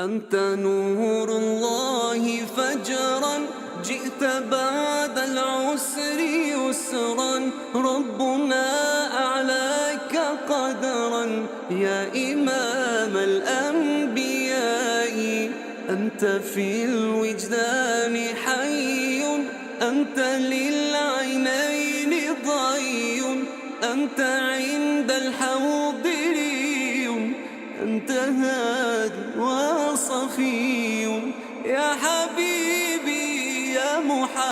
أنت نور الله فجرا، جئت بعد العسر يسرا، ربنا أعلاك قدرا يا إمام الأنبياء. أنت في الوجدان حي، أنت للعينين ضي، أنت عند الحوض ري، أنت هاد وصفي يا حبيبي يا محمد.